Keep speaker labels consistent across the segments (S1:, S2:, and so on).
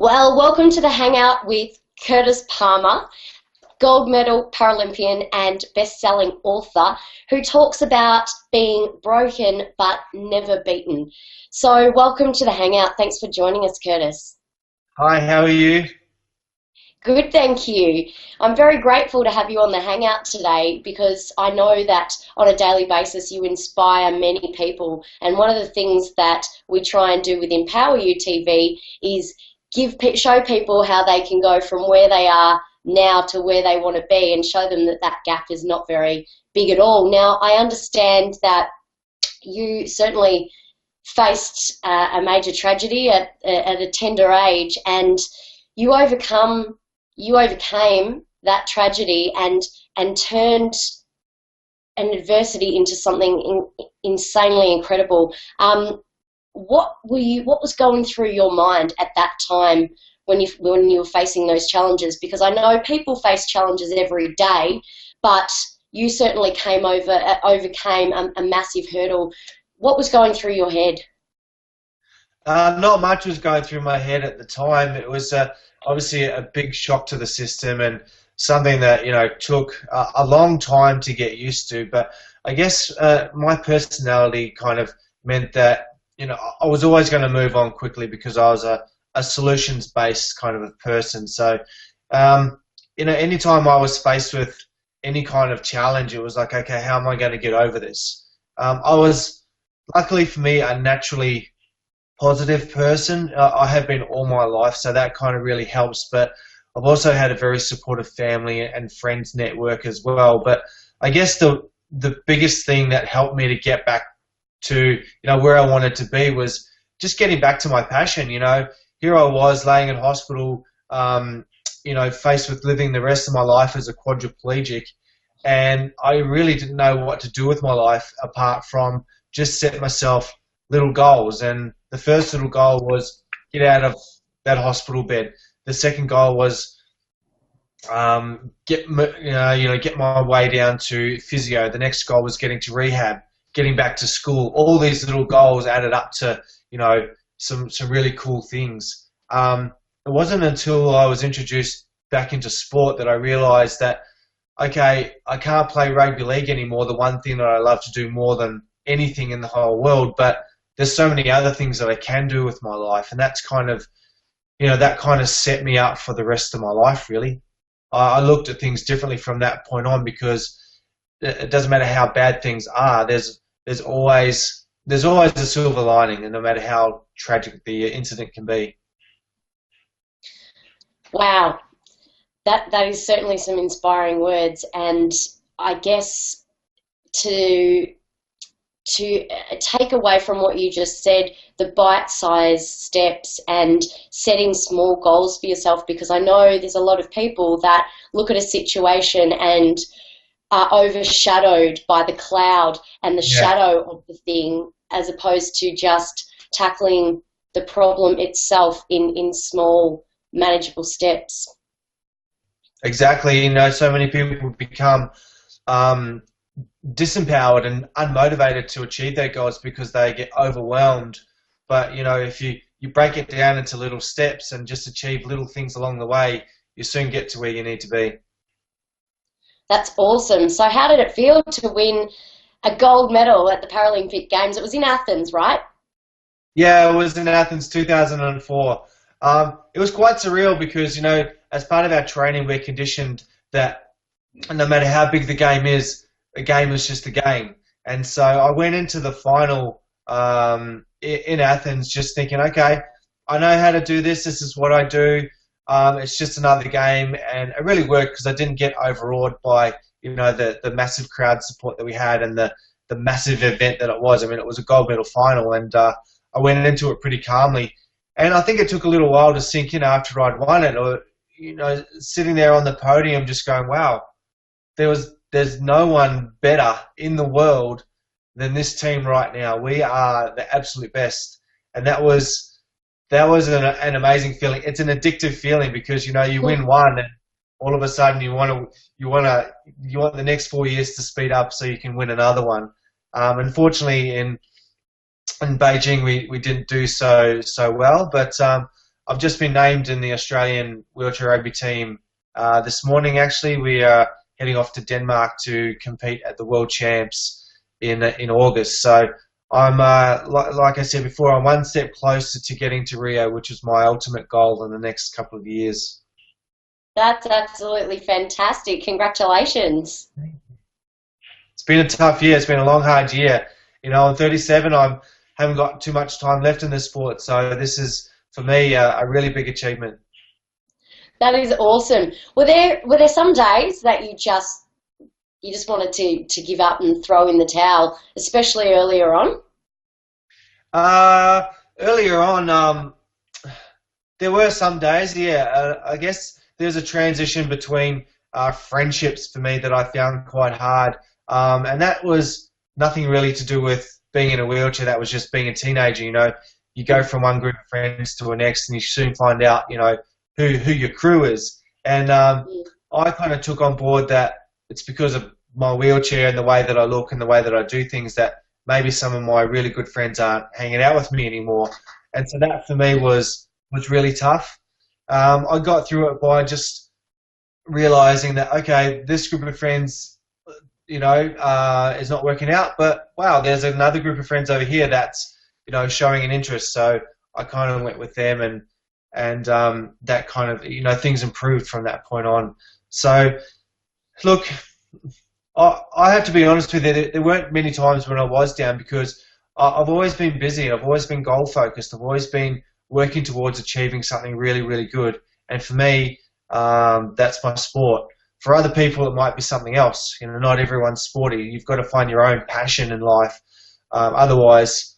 S1: Well, welcome to the Hangout with Curtis Palmer, gold medal Paralympian and best-selling author who talks about being broken but never beaten. So welcome to the Hangout. Thanks for joining us, Curtis.
S2: Hi, how are you?
S1: Good, thank you. I'm very grateful to have you on the Hangout today because I know that on a daily basis you inspire many people. And one of the things that we try and do with EmpoweryouTV is show people how they can go from where they are now to where they want to be and show them that that gap is not very big at all. Now, I understand that you certainly faced a major tragedy at a tender age, and you overcame that tragedy and turned an adversity into something insanely incredible. What was going through your mind at that time when you were facing those challenges? Because I know people face challenges every day, but you certainly overcame a massive hurdle. What was going through your head?
S2: Not much was going through my head at the time. It was obviously a big shock to the system and something that took a long time to get used to. But I guess my personality kind of meant that I was always going to move on quickly because I was a solutions-based kind of a person. So anytime I was faced with any kind of challenge, it was like, okay, how am I going to get over this? I was, luckily for me, a naturally positive person. I have been all my life, so that kind of really helps. But I've also had a very supportive family and friends network as well. But I guess the biggest thing that helped me to get back to where I wanted to be was just getting back to my passion. Here I was laying in hospital, faced with living the rest of my life as a quadriplegic, and I really didn't know what to do with my life apart from just set myself little goals. And the first little goal was get out of that hospital bed. The second goal was get my way down to physio. The next goal was getting to rehab, getting back to school. All these little goals added up to some really cool things. It wasn't until I was introduced back into sport that I realized that, okay, I can't play rugby league anymore, the one thing that I love to do more than anything in the whole world, but there's so many other things that I can do with my life, and that's kind of, that kind of set me up for the rest of my life, really. I looked at things differently from that point on because it doesn't matter how bad things are, there's always a silver lining, and no matter how tragic the incident can be.
S1: Wow, that is certainly some inspiring words, and I guess to take away from what you just said, the bite-sized steps and setting small goals for yourself, because I know there's a lot of people that look at a situation and are overshadowed by the cloud and the shadow of the thing, as opposed to just tackling the problem itself in small, manageable steps.
S2: Exactly. So many people become disempowered and unmotivated to achieve their goals because they get overwhelmed. But if you break it down into little steps and just achieve little things along the way, you soon get to where you need to be.
S1: That's awesome. So how did it feel to win a gold medal at the Paralympic Games? It was in Athens, right?
S2: Yeah, it was in Athens 2004. It was quite surreal because, as part of our training, we're conditioned that no matter how big the game is, a game is just a game. And so I went into the final in Athens just thinking, okay, I know how to do this. This is what I do. It's just another game. And it really worked because I didn't get overawed by, the massive crowd support that we had and the massive event that it was. I mean, it was a gold medal final, and I went into it pretty calmly. And I think it took a little while to sink in after I'd won it, or, sitting there on the podium just going, wow, there's no one better in the world than this team right now. We are the absolute best. And that was an amazing feeling. It's an addictive feeling because, you win one and all of a sudden you want the next 4 years to speed up so you can win another one. Unfortunately, in Beijing we didn't do so well, but I've just been named in the Australian wheelchair rugby team this morning. Actually, we are heading off to Denmark to compete at the World Champs in August. So I'm like I said before, I'm one step closer to getting to Rio, which is my ultimate goal in the next couple of years.
S1: That's absolutely fantastic. Congratulations.
S2: It's been a tough year. It's been a long, hard year. You know, I'm 37. I haven't got too much time left in this sport, so this is, for me, a really big achievement.
S1: That is awesome. Were there some days that you just wanted to give up and throw in the towel, especially earlier on?
S2: Earlier on, there were some days, yeah. I guess there's a transition between friendships for me that I found quite hard. And that was nothing really to do with being in a wheelchair. That was just being a teenager, you know. You go from one group of friends to the next and you soon find out, you know, who your crew is. And I kind of took on board that it's because of my wheelchair and the way that I look and the way that I do things that maybe some of my really good friends aren't hanging out with me anymore. And so that for me was really tough. I got through it by just realizing that, okay, this group of friends, you know, is not working out, but wow, there's another group of friends over here that's, you know, showing an interest. So I kind of went with them, and that kind of, you know, things improved from that point on. So look, I have to be honest with you, there weren't many times when I was down, because I've always been busy. I've always been goal focused. I've always been working towards achieving something really, really good. And for me, that's my sport. For other people, it might be something else. You know, not everyone's sporty. You've got to find your own passion in life. Otherwise,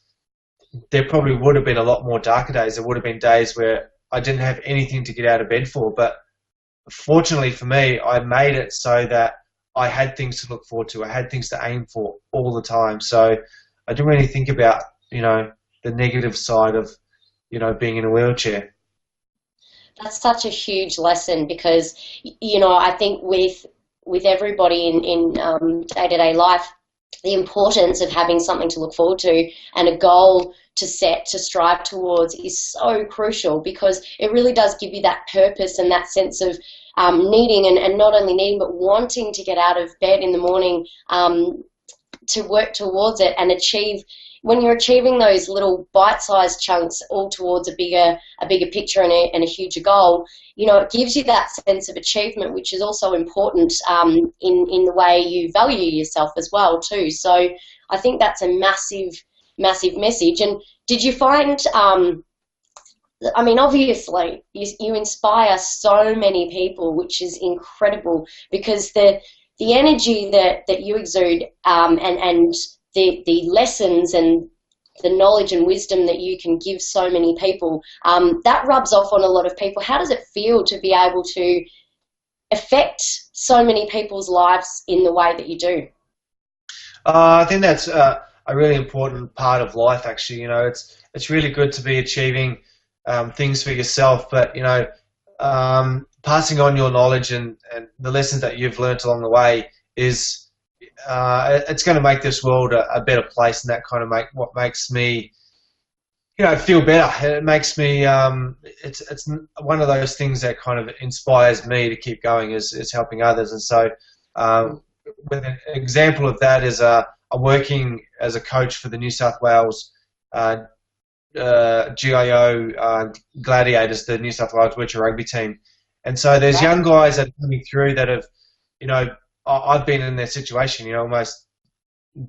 S2: there probably would have been a lot more darker days. There would have been days where I didn't have anything to get out of bed for. But fortunately for me, I made it so that I had things to look forward to. I had things to aim for all the time. So I didn't really think about, you know, the negative side of, you know, being in a wheelchair.
S1: That's such a huge lesson, because, you know, I think with everybody in day-to-day life, the importance of having something to look forward to and a goal to set, to strive towards, is so crucial, because it really does give you that purpose and that sense of needing, and not only needing, but wanting to get out of bed in the morning to work towards it and achieve. When you're achieving those little bite-sized chunks all towards a bigger picture and a huger goal, you know, it gives you that sense of achievement, which is also important in the way you value yourself as well too. So I think that's a massive, massive message. And did you find, I mean, obviously you inspire so many people, which is incredible, because the energy that you exude and the lessons and the knowledge and wisdom that you can give so many people, that rubs off on a lot of people. How does it feel to be able to affect so many people's lives in the way that you do?
S2: I think that's a really important part of life, actually. You know, it's really good to be achieving things for yourself, but, you know, passing on your knowledge and the lessons that you've learnt along the way is it's going to make this world a better place, and that kind of what makes me, you know, feel better. It makes me it's one of those things that kind of inspires me to keep going, is helping others. And so with an example of that is I'm working as a coach for the New South Wales GIO Gladiators, the New South Wales wheelchair rugby team. And so there's young guys that are coming through that have, you know, I've been in their situation, you know, almost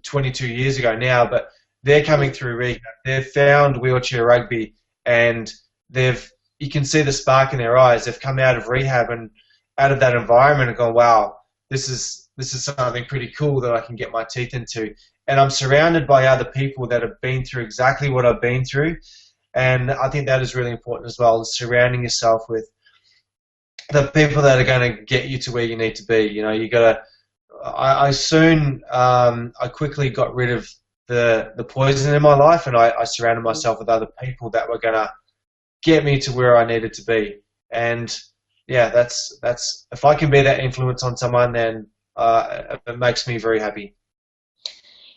S2: 22 years ago now, but they're coming through rehab. They've found wheelchair rugby, and you can see the spark in their eyes. They've come out of rehab and out of that environment and gone, wow, this is something pretty cool that I can get my teeth into. And I'm surrounded by other people that have been through exactly what I've been through. And I think that is really important as well, surrounding yourself with the people that are going to get you to where you need to be. You know, you got to. I quickly got rid of the poison in my life, and I surrounded myself with other people that were going to get me to where I needed to be. And yeah, that's if I can be that influence on someone, then it makes me very happy.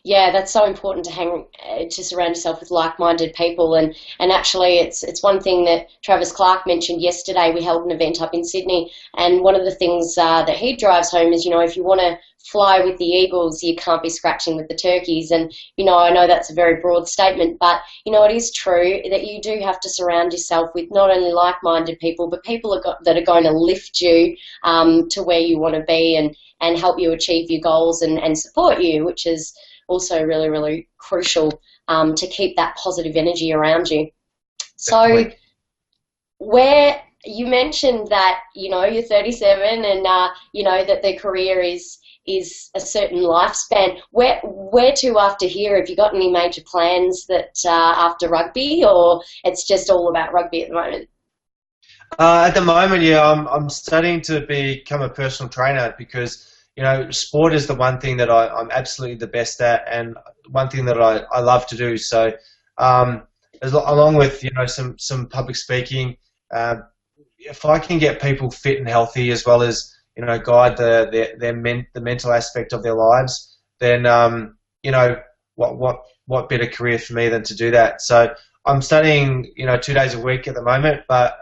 S1: Yeah, that's so important to to surround yourself with like-minded people, and actually, it's one thing that Travis Clark mentioned yesterday. We held an event up in Sydney, and one of the things that he drives home is, if you want to fly with the eagles, you can't be scratching with the turkeys. And I know that's a very broad statement, but it is true that you do have to surround yourself with not only like-minded people, but people that are going to lift you to where you want to be and help you achieve your goals and support you, which is also really, really crucial to keep that positive energy around you. So where you mentioned that, you're 37 and, that the career is a certain lifespan. Where to after here? Have you got any major plans that after rugby, or it's just all about rugby at the moment?
S2: At the moment, yeah, I'm studying to become a personal trainer because sport is the one thing that I'm absolutely the best at, and one thing that I love to do. So, along with some public speaking, if I can get people fit and healthy as well as guide the mental aspect of their lives, then what better career for me than to do that? So I'm studying 2 days a week at the moment, but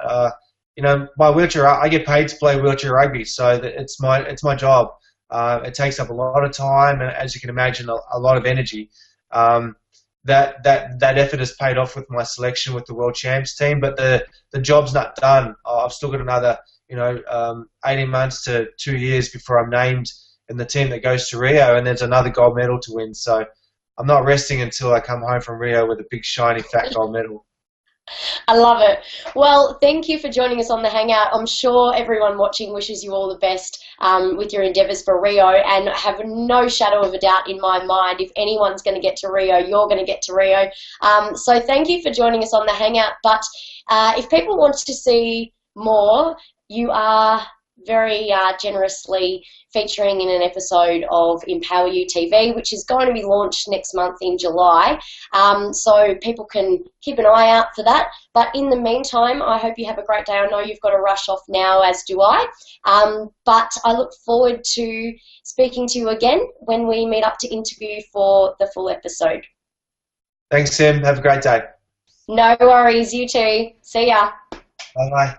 S2: my wheelchair, I get paid to play wheelchair rugby, so it's my job. It takes up a lot of time, and as you can imagine, a lot of energy. That effort has paid off with my selection with the World Champs team, but the job's not done. I've still got another 18 months to 2 years before I'm named in the team that goes to Rio, and there's another gold medal to win. So I'm not resting until I come home from Rio with a big shiny fat gold medal.
S1: I love it. Well, thank you for joining us on the Hangout. I'm sure everyone watching wishes you all the best with your endeavours for Rio, and I have no shadow of a doubt in my mind, if anyone's going to get to Rio, you're going to get to Rio. So thank you for joining us on the Hangout. But if people want to see more, you are very generously featuring in an episode of EmpowerYouTV, which is going to be launched next month in July. So people can keep an eye out for that. But in the meantime, I hope you have a great day. I know you've got to rush off now, as do I. But I look forward to speaking to you again when we meet up to interview for the full episode.
S2: Thanks, Tim. Have a great day.
S1: No worries. You too. See ya.
S2: Bye-bye.